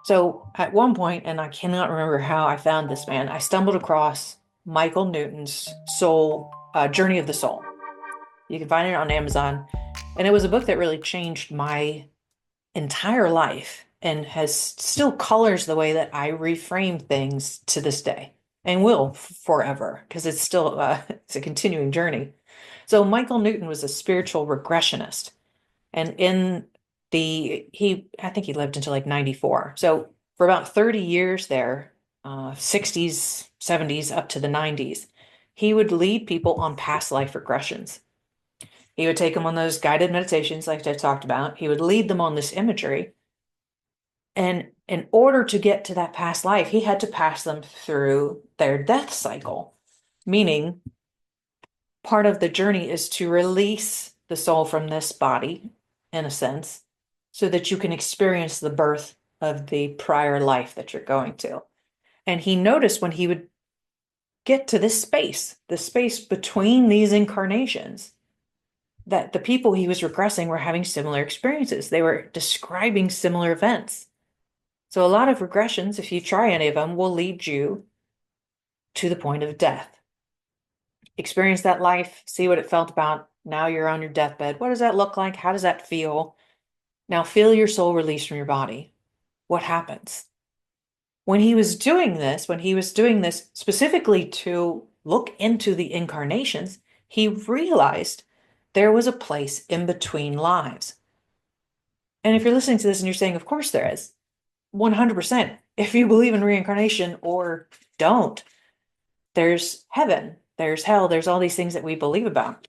So at one point, and I cannot remember how I found this man, I stumbled across Michael Newton's Soul, Journey of the Soul. You can find it on Amazon. And it was a book that really changed my entire life and has still colors the way that I reframe things to this day and will forever because it's still it's a continuing journey. So Michael Newton was a spiritual regressionist. And in I think he lived until like 94. So for about 30 years there, 60s, 70s, up to the 90s, he would lead people on past life regressions. He would take them on those guided meditations, like I talked about. He would lead them on this imagery. And in order to get to that past life, he had to pass them through their death cycle, meaning part of the journey is to release the soul from this body, in a sense, so that you can experience the birth of the prior life that you're going to. And he noticed when he would get to this space, the space between these incarnations, that the people he was regressing were having similar experiences. They were describing similar events. So a lot of regressions, if you try any of them, will lead you to the point of death. Experience that life, see what it felt about. Now you're on your deathbed. What does that look like? How does that feel? Now feel your soul release from your body. What happens? When he was doing this specifically to look into the incarnations, he realized there was a place in between lives. And if you're listening to this and you're saying, of course there is, 100%. If you believe in reincarnation or don't, there's heaven, there's hell, there's all these things that we believe about.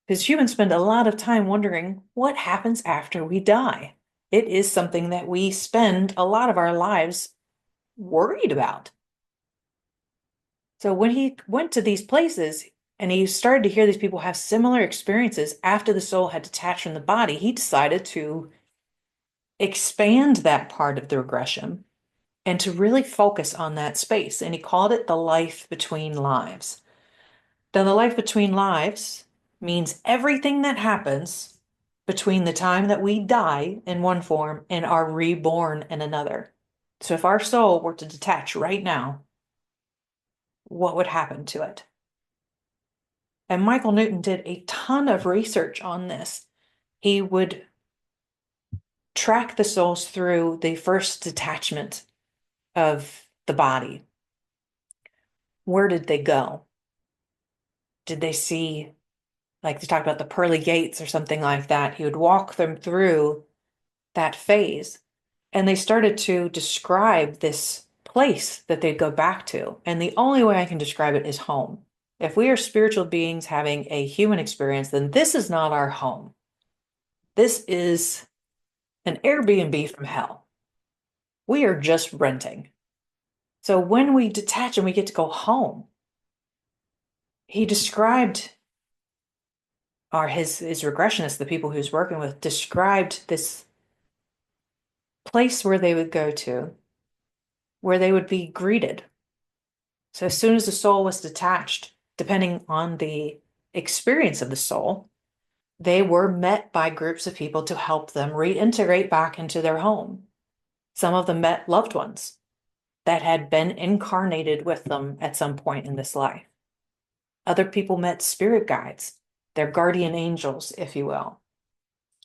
Because humans spend a lot of time wondering what happens after we die. It is something that we spend a lot of our lives worried about. So when he went to these places and he started to hear these people have similar experiences after the soul had detached from the body, he decided to expand that part of the regression and to really focus on that space. And he called it the life between lives. Then the life between lives means everything that happens between the time that we die in one form and are reborn in another. So if our soul were to detach right now, what would happen to it? And Michael Newton did a ton of research on this. He would track the souls through the first detachment of the body. Where did they go? Did they see, like they talked about the pearly gates or something like that? He would walk them through that phase. And they started to describe this place that they'd go back to. And the only way I can describe it is home. If we are spiritual beings having a human experience, then this is not our home. This is an Airbnb from hell. We are just renting. So when we detach and we get to go home, he described, or his regressionists, the people he was working with, described this place where they would go to, where they would be greeted. So as soon as the soul was detached, depending on the experience of the soul, they were met by groups of people to help them reintegrate back into their home. Some of them met loved ones that had been incarnated with them at some point in this life. Other people met spirit guides, their guardian angels, if you will.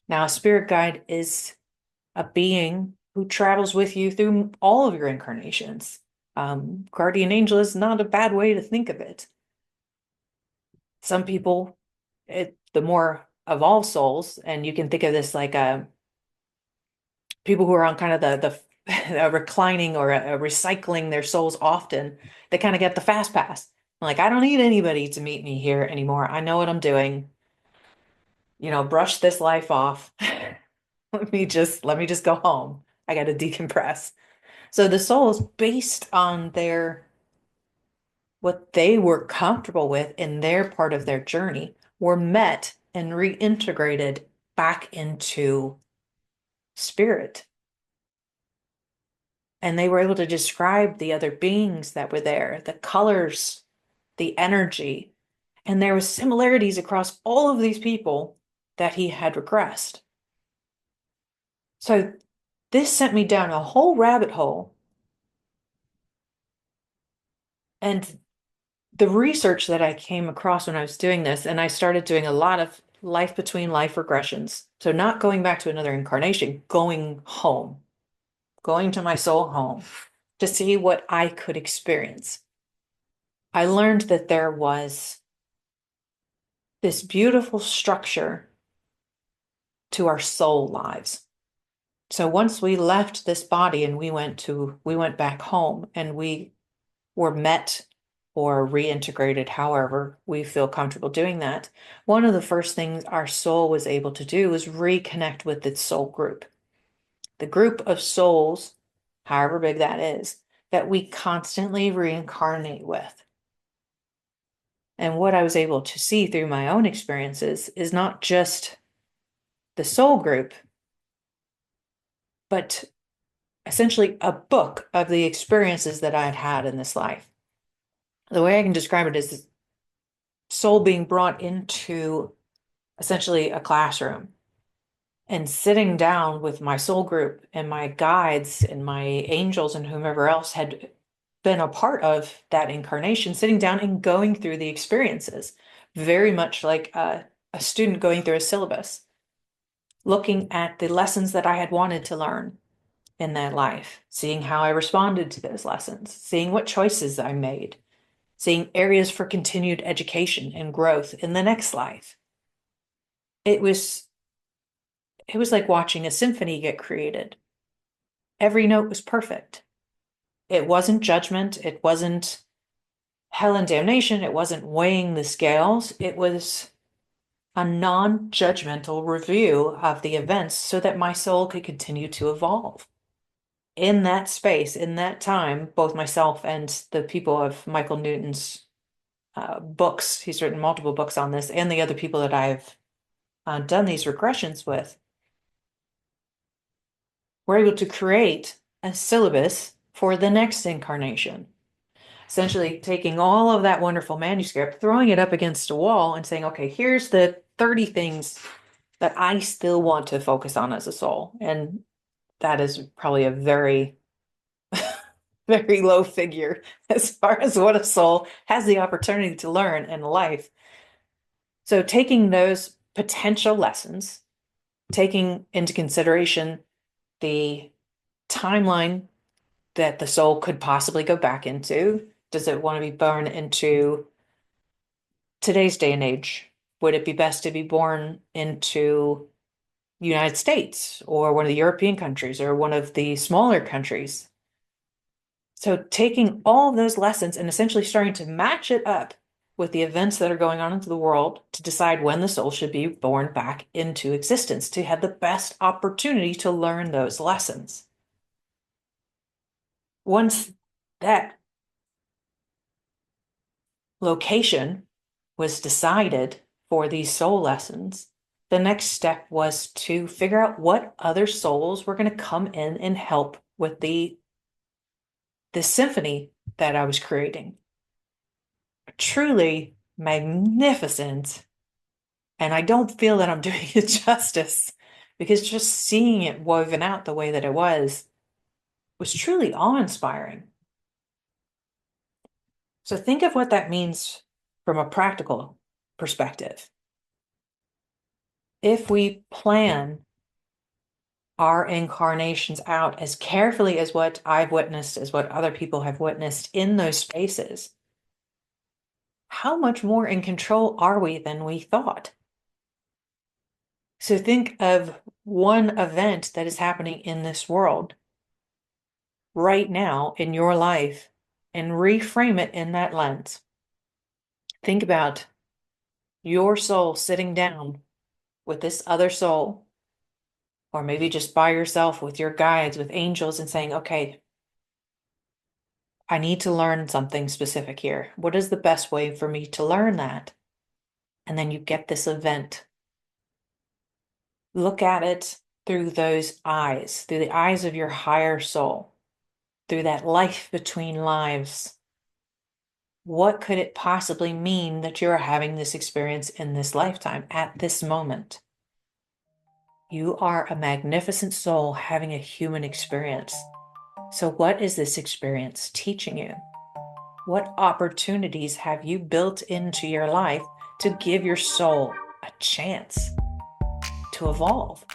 Now, a spirit guide is a being who travels with you through all of your incarnations. Guardian angel is not a bad way to think of it. Some people, the more evolved souls, and you can think of this like people who are on kind of the reclining or recycling their souls often, they kind of get the fast pass. Like, I don't need anybody to meet me here anymore. I know what I'm doing. Brush this life off. Let me just go home. I got to decompress. So the souls, based on what they were comfortable with in their part of their journey, were met and reintegrated back into spirit. And they were able to describe the other beings that were there, the colors, the energy. And there was similarities across all of these people that he had regressed. So This sent me down a whole rabbit hole. And the research that I came across when I was doing this, and I started doing a lot of life between life regressions. So not going back to another incarnation, going home, going to my soul home to see what I could experience. I learned that there was this beautiful structure to our soul lives. So once we left this body and we went back home and we were met or reintegrated, however we feel comfortable doing that, one of the first things our soul was able to do was reconnect with its soul group. The group of souls, however big that is, that we constantly reincarnate with. And what I was able to see through my own experiences is not just the soul group, but essentially a book of the experiences that I'd had in this life. The way I can describe it is soul being brought into essentially a classroom and sitting down with my soul group and my guides and my angels and whomever else had been a part of that incarnation, sitting down and going through the experiences, very much like a student going through a syllabus, looking at the lessons that I had wanted to learn in that life, seeing how I responded to those lessons, seeing what choices I made, seeing areas for continued education and growth in the next life. It was like watching a symphony get created. Every note was perfect. It wasn't judgment, it wasn't hell and damnation, it wasn't weighing the scales. It was a non-judgmental review of the events so that my soul could continue to evolve. In that space, in that time, both myself and the people of Michael Newton's books, he's written multiple books on this, and the other people that I've done these regressions with, we're able to create a syllabus for the next incarnation. Essentially taking all of that wonderful manuscript, throwing it up against a wall and saying, okay, here's the 30 things that I still want to focus on as a soul. And that is probably a very, very low figure as far as what a soul has the opportunity to learn in life. So taking those potential lessons, taking into consideration the timeline that the soul could possibly go back into. Does it want to be born into today's day and age? Would it be best to be born into the United States or one of the European countries or one of the smaller countries? So taking all of those lessons and essentially starting to match it up with the events that are going on into the world to decide when the soul should be born back into existence to have the best opportunity to learn those lessons. Once that location was decided for these soul lessons, the next step was to figure out what other souls were going to come in and help with the symphony that I was creating. Truly magnificent. And I don't feel that I'm doing it justice because just seeing it woven out the way that it was truly awe-inspiring. So think of what that means from a practical perspective. If we plan our incarnations out as carefully as what I've witnessed, as what other people have witnessed in those spaces, how much more in control are we than we thought? So think of one event that is happening in this world right now in your life and reframe it in that lens. Think about your soul sitting down with this other soul, or maybe just by yourself with your guides, with angels, and saying, okay, I need to learn something specific here. What is the best way for me to learn that? And then you get this event. Look at it through those eyes, through the eyes of your higher soul, through that life between lives. What could it possibly mean that you're having this experience in this lifetime at this moment? You are a magnificent soul having a human experience. So what is this experience teaching you? What opportunities have you built into your life to give your soul a chance to evolve?